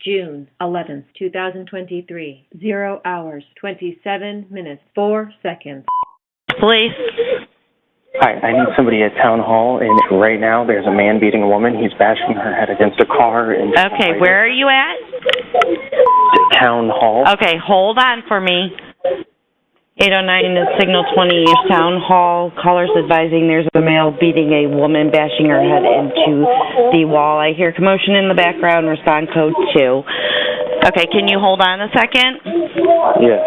June 11th, 2023, 0 hours, 27 minutes, 4 seconds. Police. Hi, I need somebody at Town Hall, and right now there's a man beating a woman. He's bashing her head against a car. And okay, where are you at? Town Hall. Okay, hold on for me. 809 is Signal 20, East Town Hall. Callers advising there's a male beating a woman, bashing her head into the wall. I hear commotion in the background. Respond code 2. Okay, can you hold on a second? Yes.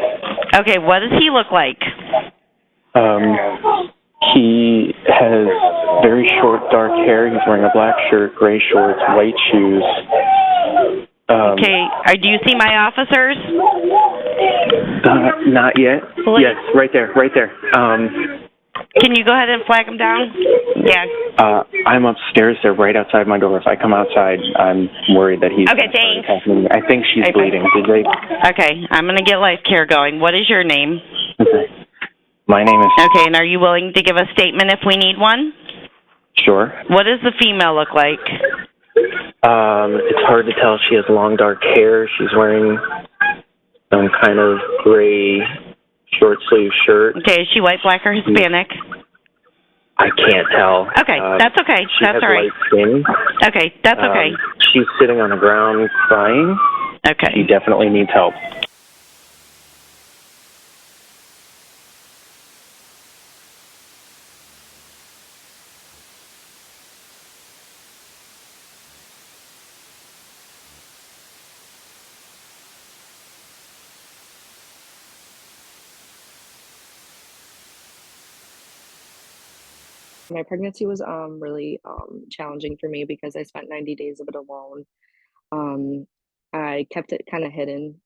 Okay, what does he look like? He has very short, dark hair. He's wearing a black shirt, gray shorts, white shoes. Okay, do you see my officers? Not yet. Police? Yes, right there. Can you go ahead and flag him down? Yeah. I'm upstairs. They're right outside my door. If I come outside, I'm worried that he's... Okay, thanks. I think she's bleeding. Did they... Okay, I'm going to get life care going. What is your name? Okay. My name is... Okay, and are you willing to give a statement if we need one? Sure. What does the female look like? It's hard to tell. She has long, dark hair. She's wearing some kind of gray short-sleeve shirt. Okay, is she white, black, or Hispanic? I can't tell. Okay, that's okay. She That's has all right. light skin. Okay, that's okay. She's sitting on the ground crying. Okay. She definitely needs help. My pregnancy was really challenging for me because I spent 90 days of it alone. I kept it kind of hidden.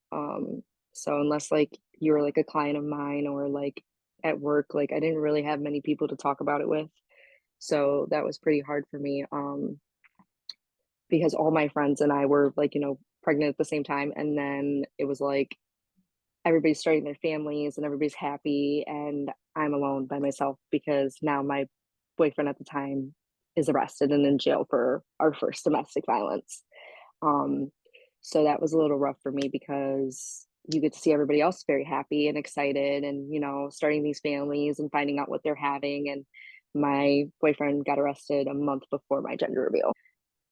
So unless like you were like a client of mine or like at work, like I didn't really have many people to talk about it with. So that was pretty hard for me because all my friends and I were like, pregnant at the same time. And then it was like everybody's starting their families and everybody's happy. And I'm alone by myself because now my boyfriend at the time is arrested and in jail for our first domestic violence. So that was a little rough for me because you get to see everybody else very happy and excited and, starting these families and finding out what they're having. And my boyfriend got arrested a month before my gender reveal.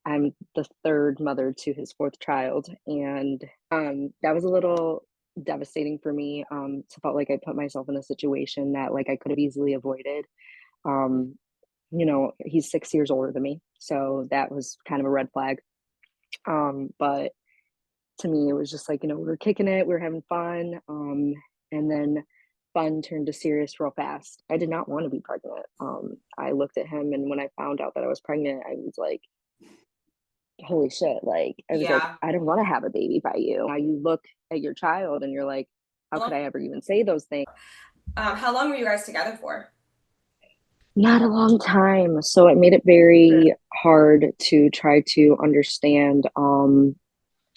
I'm the third mother to his fourth child. And that was a little devastating for me. To felt like I put myself in a situation that like I could have easily avoided. He's 6 years older than me, so that was kind of a red flag. But to me, it was just like, we were kicking it, we were having fun, and then fun turned to serious real fast. I did not want to be pregnant. I looked at him, and when I found out that I was pregnant, I was like, holy shit, like, I was like, I don't want to have a baby by you. Now you look at your child, and you're like, how could I ever even say those things? How long were you guys together for? Not a long time. So it made it very hard to try to understand all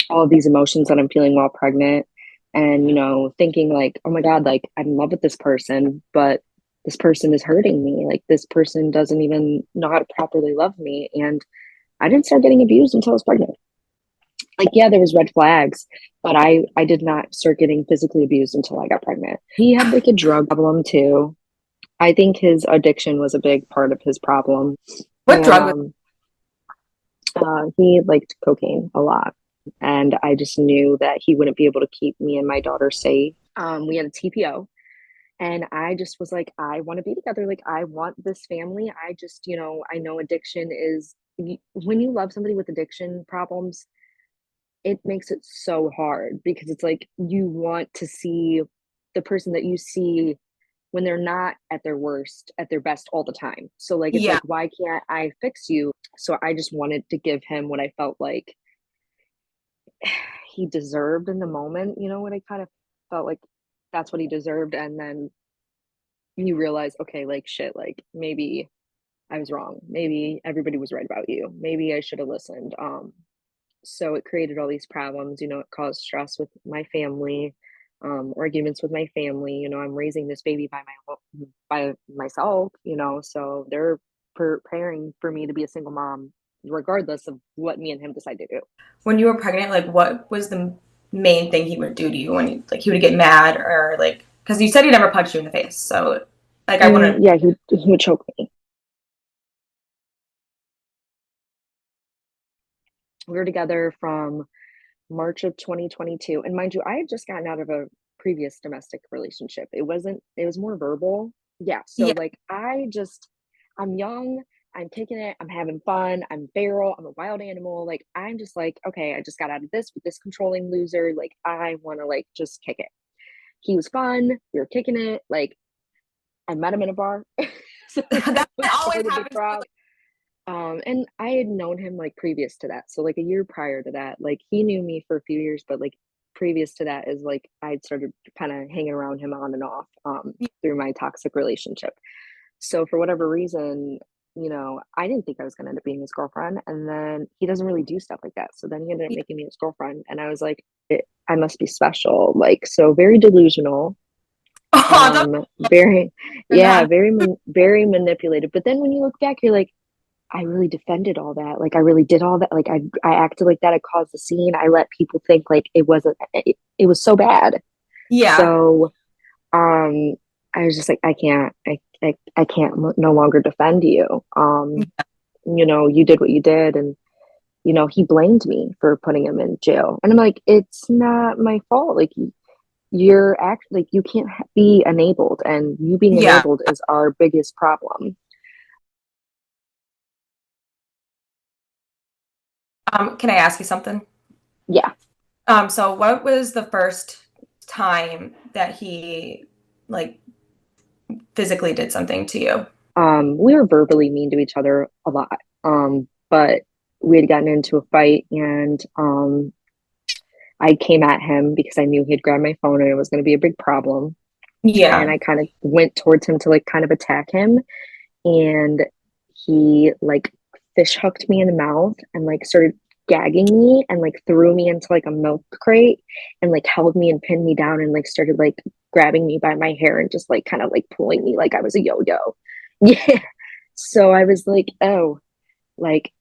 of these emotions that I'm feeling while pregnant and, thinking like, oh my God, like I'm in love with this person, but this person is hurting me. Like this person doesn't even know how to properly love me. And I didn't start getting abused until I was pregnant. Like, yeah, there was red flags, but I did not start getting physically abused until I got pregnant. He had like a drug problem too. I think his addiction was a big part of his problem. What drug? He liked cocaine a lot. And I just knew that he wouldn't be able to keep me and my daughter safe. We had a TPO. And I just was like, I want to be together. Like, I want this family. I just, I know addiction is, when you love somebody with addiction problems, it makes it so hard because it's like you want to see the person that you see when they're not at their worst, at their best all the time. So like, it's like, why can't I fix you? So I just wanted to give him what I felt like he deserved in the moment. What I kind of felt like that's what he deserved. And then you realize, okay, like shit, like maybe I was wrong. Maybe everybody was right about you. Maybe I should have listened. So it created all these problems, it caused stress with my family. Arguments with my family. I'm raising this baby by myself, so they're preparing for me to be a single mom regardless of what me and him decide to do. When you were pregnant, like what was the main thing he would do to you when he would get mad, or like, because you said he never punched you in the face, so like I want to. Yeah, he would choke me. We were together from March of 2022, and mind you, I had just gotten out of a previous domestic relationship. It was more verbal. Yeah, so Yeah. like I'm young, I'm kicking it, I'm having fun, I'm feral, I'm a wild animal. Like I'm just like, okay, I just got out of this with this controlling loser. Like I want to like just kick it. He was fun. We were kicking it. Like I met him in a bar. So That was always part of the happens. problem. And I had known him like previous to that. So like a year prior to that, like he knew me for a few years, but like previous to that is like I'd started kind of hanging around him on and off through my toxic relationship. So for whatever reason, I didn't think I was gonna end up being his girlfriend. And then he doesn't really do stuff like that. So then he ended up making me his girlfriend. And I was like, I must be special. Like so very delusional. Very yeah, very manipulative. But then when you look back, you're like, I really defended all that. Like I really did all that. Like I acted like that. I caused the scene. I let people think like it was so bad. Yeah. So I was just like, I can't no longer defend you. You did what you did, and he blamed me for putting him in jail. And I'm like, it's not my fault. Like you can't be enabled, and you being Yeah. enabled is our biggest problem. Can I ask you something? Yeah. So what was the first time that he like physically did something to you? We were verbally mean to each other a lot. But we had gotten into a fight, and I came at him because I knew he had grabbed my phone and it was going to be a big problem. And Yeah. I kind of went towards him to like kind of attack him, and he like fish hooked me in the mouth and like started gagging me and like threw me into like a milk crate and like held me and pinned me down and like started like grabbing me by my hair and just like kind of like pulling me like I was a yo-yo. Yeah. So I was like, oh, like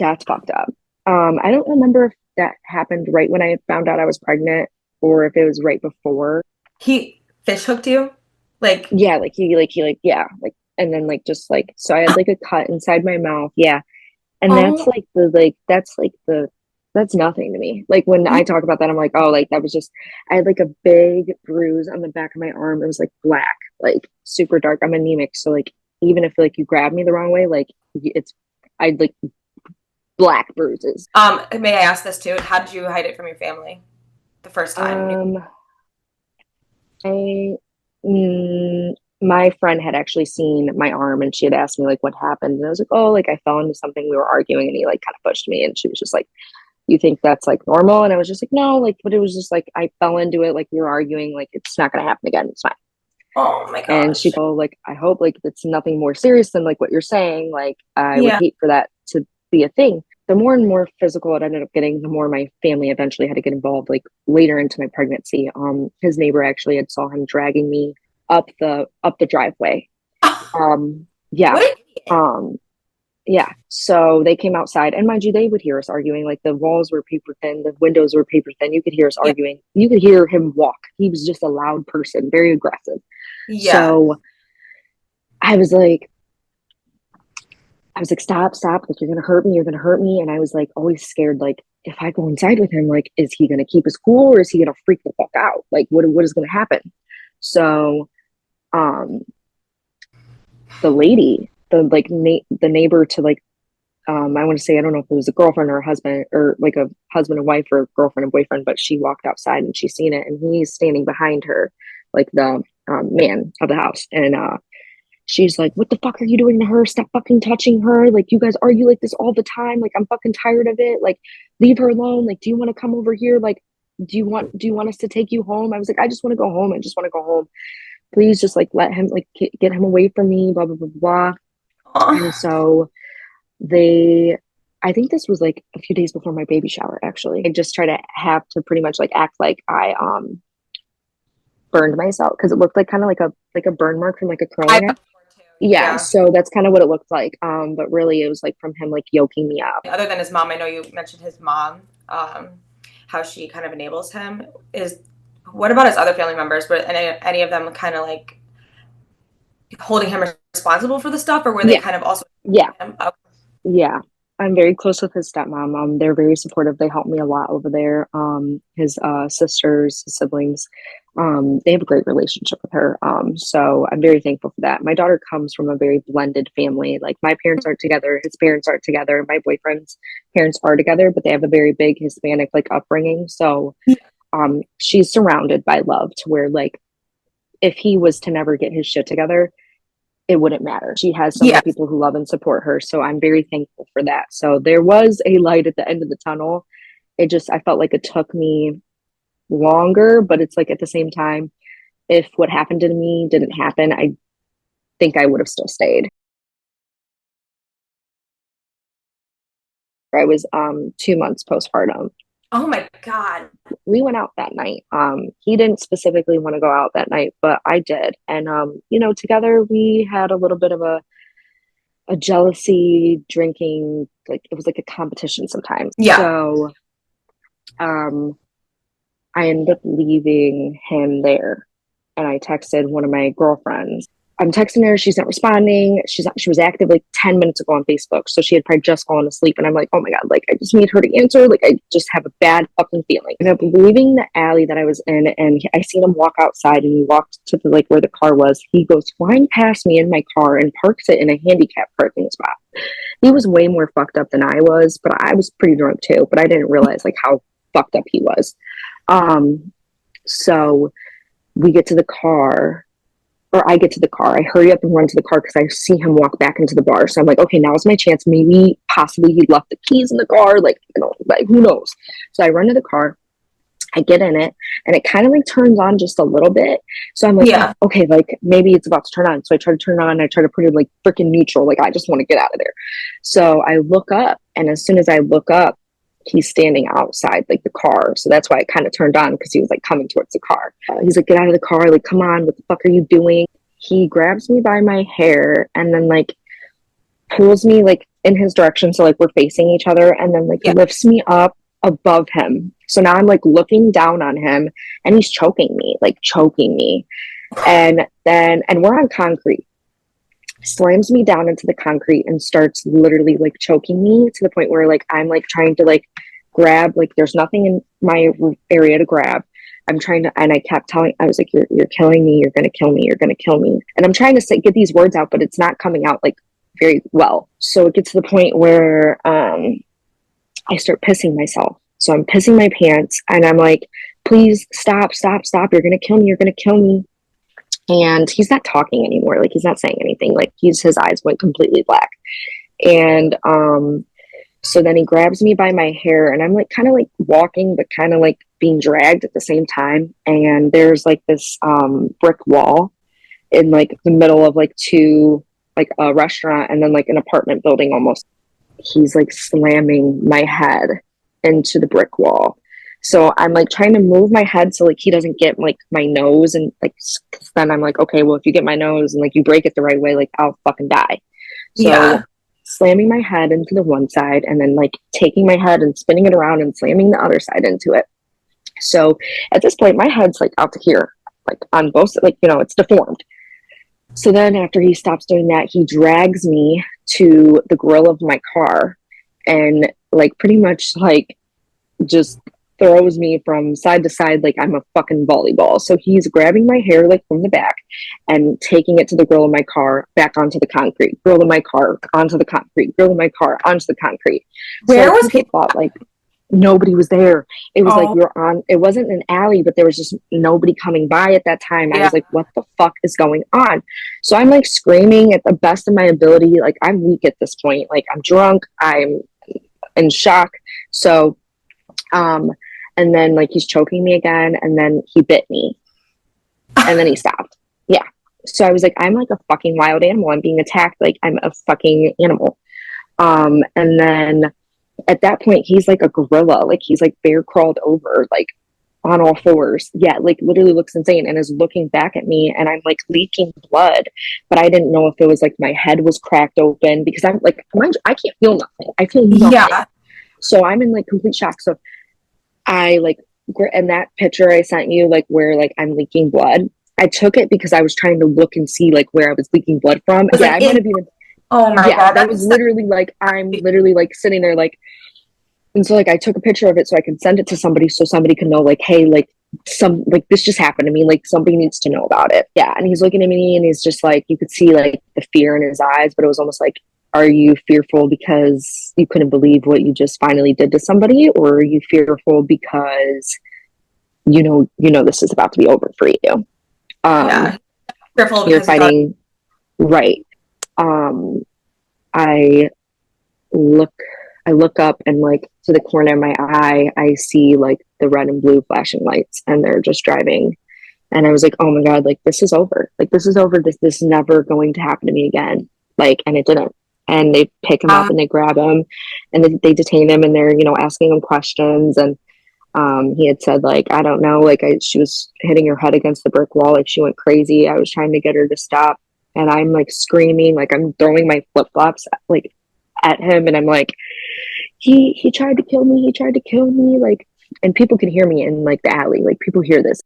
that's fucked up. I don't remember if that happened right when I found out I was pregnant or if it was right before. He fish hooked you? Like Yeah, yeah, like and then like just like so I had like a cut inside my mouth. Yeah. And oh that's nothing to me. Like when I talk about that, I'm like, oh, like that was just I had like a big bruise on the back of my arm. It was like black, like super dark. I'm anemic, so like even if like you grab me the wrong way, like I'd like black bruises. may I ask this too? How did you hide it from your family the first time? I my friend had actually seen my arm and she had asked me like what happened, and I was like, oh, like I fell into something, we were arguing, and he like kind of pushed me, and she was just like, you think that's like normal? And I was just like, no, like, but it was just like I fell into it, like we were arguing, like it's not gonna happen again, it's fine. Oh my And she gosh. go like, I hope like it's nothing more serious than like what you're saying. Like I would Yeah. hate for that to be a thing. The more and more physical it ended up getting, the more my family eventually had to get involved. Like later into my pregnancy, his neighbor actually had saw him dragging me up the driveway. Yeah. What an idiot. Yeah. So they came outside, and mind you, they would hear us arguing. Like the walls were paper thin, the windows were paper thin. You could hear us Yeah. arguing. You could hear him walk. He was just a loud person, very aggressive. Yeah. So I was like, stop, like you're gonna hurt me, you're gonna hurt me. And I was like always scared, like if I go inside with him, like is he gonna keep his cool or is he gonna freak the fuck out? Like what is gonna happen? So the lady, the neighbor to like I want to say, I don't know if it was a girlfriend or a husband or like a husband and wife or a girlfriend and boyfriend, but she walked outside and she seen it, and he's standing behind her, like the man of the house. And she's like, what the fuck are you doing to her? Stop fucking touching her. Like you guys argue like this all the time. Like I'm fucking tired of it. Like leave her alone. Like, do you want to come over here? Like, do you want us to take you home? I was like, I just want to go home. I just want to go home. Please just like let him like get him away from me, blah, blah, blah, blah. And so I think this was like a few days before my baby shower, actually. I just try to have to pretty much like act like I burned myself because it looked like kind of like a burn mark from like a curling I've iron. before too. Yeah, Yeah. so that's kind of what it looked like. But really it was like from him like yoking me up. Other than his mom, I know you mentioned his mom, how she kind of enables him. Is what about his other family members? Were any of them kind of like holding him responsible for the stuff, or were they Yeah, kind of also yeah, him? Okay. yeah. I'm very close with his stepmom. They're very supportive. They help me a lot over there. His sisters, his siblings, they have a great relationship with her. So I'm very thankful for that. My daughter comes from a very blended family. Like my parents aren't together, his parents aren't together, my boyfriend's parents are together, but they have a very big Hispanic like upbringing. So she's surrounded by love to where like if he was to never get his shit together, it wouldn't matter. She has so many Yeah. people who love and support her. So I'm very thankful for that. So there was a light at the end of the tunnel. I felt like it took me longer, but it's like at the same time, if what happened to me didn't happen, I think I would have still stayed. I was 2 months postpartum. Oh my God. We went out that night. He didn't specifically want to go out that night, but I did. And together we had a little bit of a jealousy drinking, like it was like a competition sometimes. Yeah. So I ended up leaving him there, and I texted one of my girlfriends. I'm texting her, she's not responding. She was active like 10 minutes ago on Facebook, so she had probably just fallen asleep. And I'm like, oh my god, like I just need her to answer. Like I just have a bad fucking feeling. I ended up leaving the alley that I was in, and I seen him walk outside, and he walked to the like where the car was. He goes flying past me in my car and parks it in a handicap parking spot. He was way more fucked up than I was, but I was pretty drunk too. But I didn't realize like how fucked up he was. So we get to the car, or I get to the car. I hurry up and run to the car because I see him walk back into the bar. So I'm like, okay, now's my chance. Maybe, possibly, he left the keys in the car. Like, like who knows? So I run to the car. I get in it, and it kind of like turns on just a little bit. So I'm like, Yeah. oh, okay, like maybe it's about to turn on. So I try to turn it on. I try to put it like freaking neutral. Like I just want to get out of there. So I look up, and as soon as I look up, he's standing outside like the car. So that's why it kind of turned on, because he was like coming towards the car. He's like, get out of the car. Like, come on, what the fuck are you doing? He grabs me by my hair and then like pulls me like in his direction. So like we're facing each other, and then like Yeah. lifts me up above him. So now I'm like looking down on him, and he's choking me. And we're on concrete. Slams me down into the concrete and starts literally like choking me to the point where like I'm like trying to like grab, like there's nothing in my area to grab. I'm trying to, and I kept telling, I was like, you're killing me, you're gonna kill me, you're gonna kill me. And I'm trying to say, get these words out, but it's not coming out like very well. So it gets to the point where I start pissing myself. So I'm pissing my pants, and I'm like, please stop, you're gonna kill me, you're gonna kill me. And he's not talking anymore. Like he's not saying anything. Like his eyes went completely black. And so then he grabs me by my hair, and I'm like kind of like walking, but kind of like being dragged at the same time. And there's like this brick wall in like the middle of like two, like a restaurant and then like an apartment building almost. He's like slamming my head into the brick wall. So I'm like trying to move my head so like he doesn't get like my nose, and like then I'm like, okay, well if you get my nose and like you break it the right way, like I'll fucking die. So Yeah. slamming my head into the one side, and then like taking my head and spinning it around and slamming the other side into it. So at this point my head's like out to here, like on both, like it's deformed. So then after he stops doing that, he drags me to the grill of my car, and like pretty much like just throws me from side to side like I'm a fucking volleyball. So he's grabbing my hair like from the back and taking it to the grill of my car, back onto the concrete, grill of my car, onto the concrete, grill of my car, onto the concrete. Where So was people thought like nobody was there. It was like Oh, it wasn't an alley, but there was just nobody coming by at that time. I yeah. was like, what the fuck is going on? So I'm like screaming at the best of my ability. Like I'm weak at this point. Like I'm drunk. I'm in shock. So and then like he's choking me again, and then he bit me, and then he stopped. Yeah. So I was like, I'm like a fucking wild animal. I'm being attacked. Like I'm a fucking animal. And then at that point he's like a gorilla. Like he's like bear crawled over like on all fours. Yeah, like literally looks insane and is looking back at me, and I'm like leaking blood, but I didn't know if it was like my head was cracked open because I'm like, mind you, I can't feel nothing. I feel nothing. Yeah. So I'm in like complete shock. So I like, and that picture I sent you, like where like I'm leaking blood, I took it because I was trying to look and see like where I was leaking blood from. Was Yeah, like I might have even. Oh my Yeah, God, that was literally like, I'm literally like sitting there like, and so like I took a picture of it so I could send it to somebody so somebody could know like, hey, like some like this just happened to me, like somebody needs to know about it. Yeah, and he's looking at me and he's just like, you could see like the fear in his eyes, but it was almost like, are you fearful because you couldn't believe what you just finally did to somebody, or are you fearful because you know this is about to be over for you? Yeah, fearful You're because fighting, right? I look I look up and like to the corner of my eye, I see like the red and blue flashing lights and they're just driving. And I was like, oh my God, like this is over. Like this is over. This is never going to happen to me again. Like, and it didn't. And they pick him up and they grab him and they detain him and they're, asking him questions. And he had said like, I don't know, like she was hitting her head against the brick wall. Like she went crazy. I was trying to get her to stop. And I'm like screaming, like I'm throwing my flip flops like at him. And I'm like, he tried to kill me. He tried to kill me. Like, and people can hear me in like the alley. Like people hear this.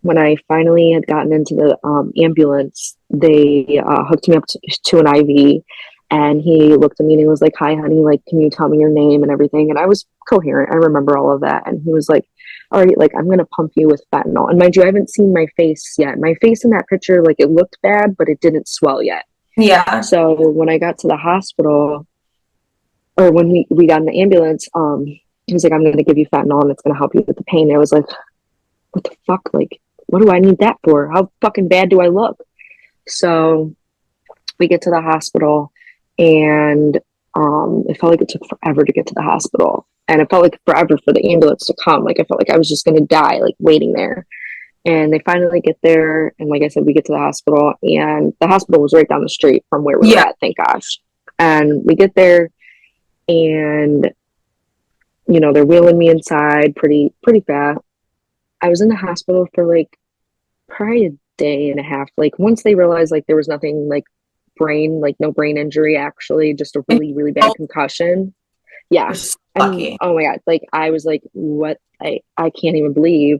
When I finally had gotten into the ambulance, they hooked me up to an IV, and he looked at me and he was like, "Hi, honey. Like, can you tell me your name and everything?" And I was coherent. I remember all of that. And he was like, "All right, like I'm gonna pump you with fentanyl." And mind you, I haven't seen my face yet. My face in that picture, like it looked bad, but it didn't swell yet. Yeah. So when I got to the hospital, or when we got in the ambulance, he was like, "I'm gonna give you fentanyl and it's gonna help you with the pain." And I was like, "What the fuck? Like, what do I need that for? How fucking bad do I look?" So we get to the hospital and it felt like it took forever to get to the hospital. And it felt like forever for the ambulance to come. Like I felt like I was just gonna die, like waiting there. And they finally get there, and like I said, we get to the hospital, and the hospital was right down the street from where we were at, thank gosh. And we get there, and they're wheeling me inside pretty fast. I was in the hospital for like probably a day and a half. Like once they realized like there was nothing like no brain injury, actually just a really, really bad concussion. Yeah. And Lucky. oh my God, like I was like, what? I can't even believe.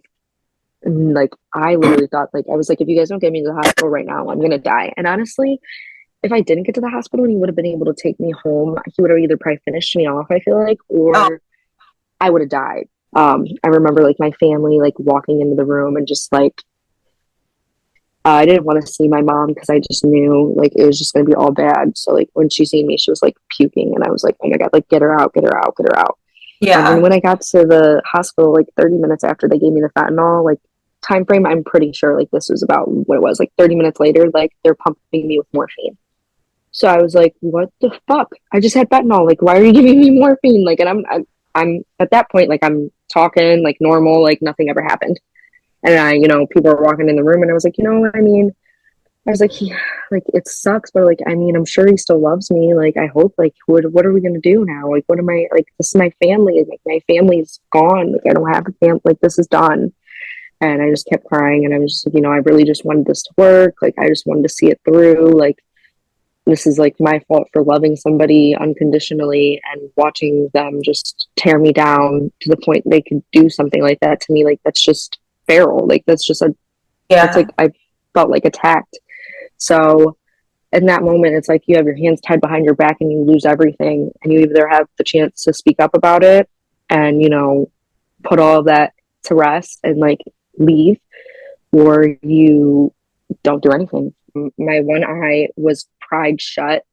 And like I literally thought, like, I was like, if you guys don't get me to the hospital right now, I'm gonna die. And honestly, if I didn't get to the hospital and he would have been able to take me home, he would have either probably finished me off, I feel like, or I would have died. I remember like my family like walking into the room and just like I didn't want to see my mom because I just knew like it was just going to be all bad. So like when she seen me, she was like puking, and I was like, oh my God, like get her out, get her out, get her out. Yeah. And when I got to the hospital, like 30 minutes after they gave me the fentanyl, like time frame, I'm pretty sure like this was about what it was. Like 30 minutes later, like they're pumping me with morphine. So I was like, what the fuck? I just had fentanyl. Like, why are you giving me morphine? Like, and I'm at that point, like I'm talking like normal, like nothing ever happened. And people were walking in the room, and I was like, I mean, I was like, like it sucks, but like, I mean, I'm sure he still loves me. Like, I hope. Like, what are we gonna do now? Like, what am I like? This is my family. Like, my family's gone. Like, I don't have a family. Like, this is done. And I just kept crying, and I was just like, I really just wanted this to work. Like, I just wanted to see it through. Like, this is like my fault for loving somebody unconditionally and watching them just tear me down to the point they could do something like that to me. Like, that's just feral. Like that's just that's like I felt like attacked. So in that moment, it's like you have your hands tied behind your back and you lose everything, and you either have the chance to speak up about it and put all of that to rest and like leave, or you don't do anything. My one eye was pried shut,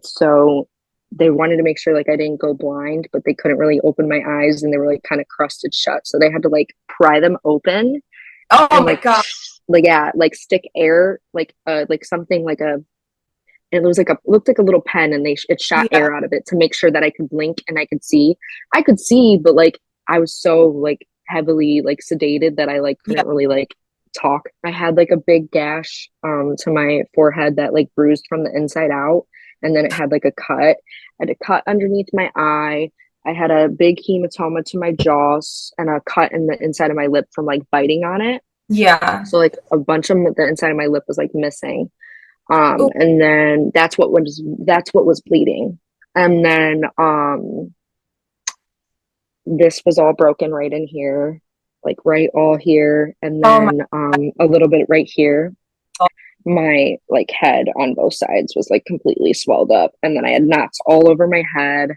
so they wanted to make sure like I didn't go blind, but they couldn't really open my eyes, and they were like kind of crusted shut. So they had to like pry them open. Oh and my like God. like yeah, like stick air like something like it was like looked like a little pen, and it shot air out of it to make sure that I could blink and I could see. I could see, but like I was so like heavily like sedated that I like couldn't really like talk. I had like a big gash to my forehead that like bruised from the inside out, and then it had like a cut. I had a cut underneath my eye. I had a big hematoma to my jaws and a cut in the inside of my lip from like biting on it. Yeah. So like a bunch of the inside of my lip was like missing. Ooh. And then that's what was bleeding. And then this was all broken right in here, like right all here, and Oh my then a little bit right here. God. My like head on both sides was like completely swelled up, and then I had knots all over my head,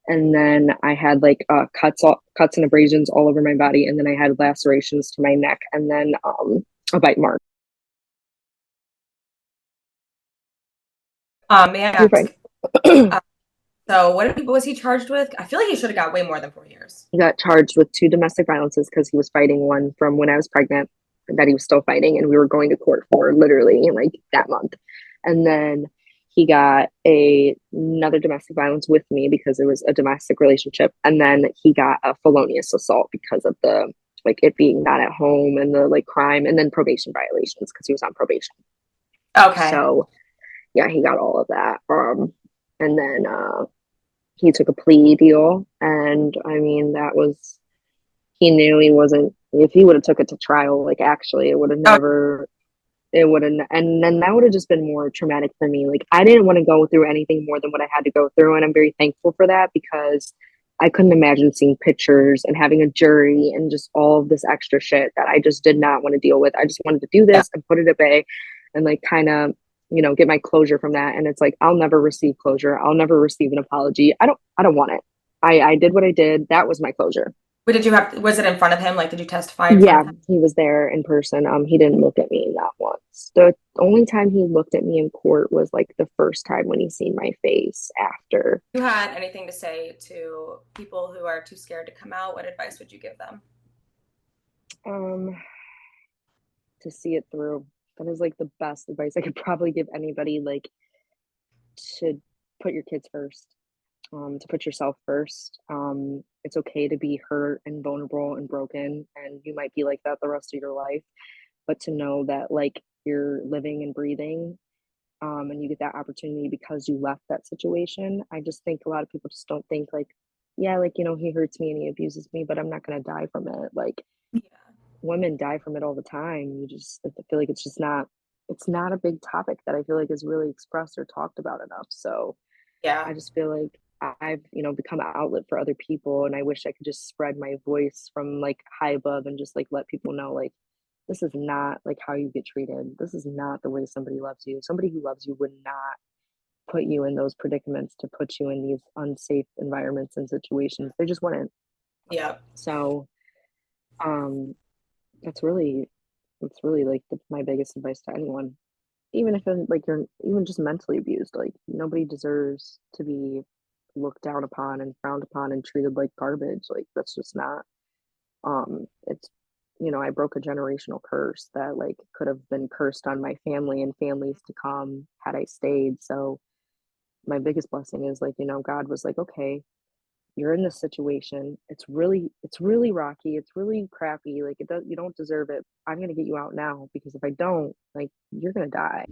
and then I had like cuts and abrasions all over my body, and then I had lacerations to my neck, and then a bite mark. May I You're fine. ask, so what was he charged with? I feel like he should have got way more than 4 years. He got charged with 2 domestic violences because he was fighting one from when I was pregnant that he was still fighting, and we were going to court for literally like that month. And then he got another domestic violence with me because it was a domestic relationship, and then he got a felonious assault because of the like it being not at home and the like crime, and then probation violations because he was on probation. Okay. So yeah, he got all of that. And then he took a plea deal, and I mean that was he knew he wasn't. If he would have took it to trial, like actually, it would have Oh, never. It would have, and then that would have just been more traumatic for me. Like I didn't want to go through anything more than what I had to go through, and I'm very thankful for that because I couldn't imagine seeing pictures and having a jury and just all of this extra shit that I just did not want to deal with. I just wanted to do yeah. this and put it at bay, and like kind of get my closure from that. And it's like I'll never receive closure. I'll never receive an apology. I don't want it. I did what I did. That was my closure. What did you have? Was it in front of him? Like, did you testify in front Yeah, of him? he was there in person. He didn't look at me not once. The only time he looked at me in court was like the first time when he seen my face after. If you had anything to say to people who are too scared to come out, what advice would you give them? To see it through. That is like the best advice I could probably give anybody, like to put your kids first, to put yourself first. It's okay to be hurt and vulnerable and broken, and you might be like that the rest of your life, but to know that like you're living and breathing, and you get that opportunity because you left that situation. I just think a lot of people just don't think like, yeah, like he hurts me and he abuses me, but I'm not gonna die from it. Like Yeah. women die from it all the time. I feel like it's not a big topic that I feel like is really expressed or talked about enough. So Yeah. I just feel like I've, become an outlet for other people, and I wish I could just spread my voice from like high above and just like let people know like this is not like how you get treated. This is not the way somebody loves you. Somebody who loves you would not put you in those predicaments to put you in these unsafe environments and situations. They just wouldn't. Yeah. So um that's really like my biggest advice to anyone. Even if like you're even just mentally abused, like nobody deserves to be looked down upon and frowned upon and treated like garbage. Like that's just not it's I broke a generational curse that like could have been cursed on my family and families to come had I stayed. So my biggest blessing is like, God was like, okay, you're in this situation. It's really rocky. It's really crappy. Like you don't deserve it. I'm going to get you out now because if I don't, like you're going to die.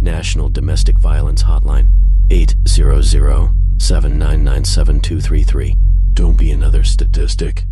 National Domestic Violence Hotline, 800-799-7233. Don't be another statistic.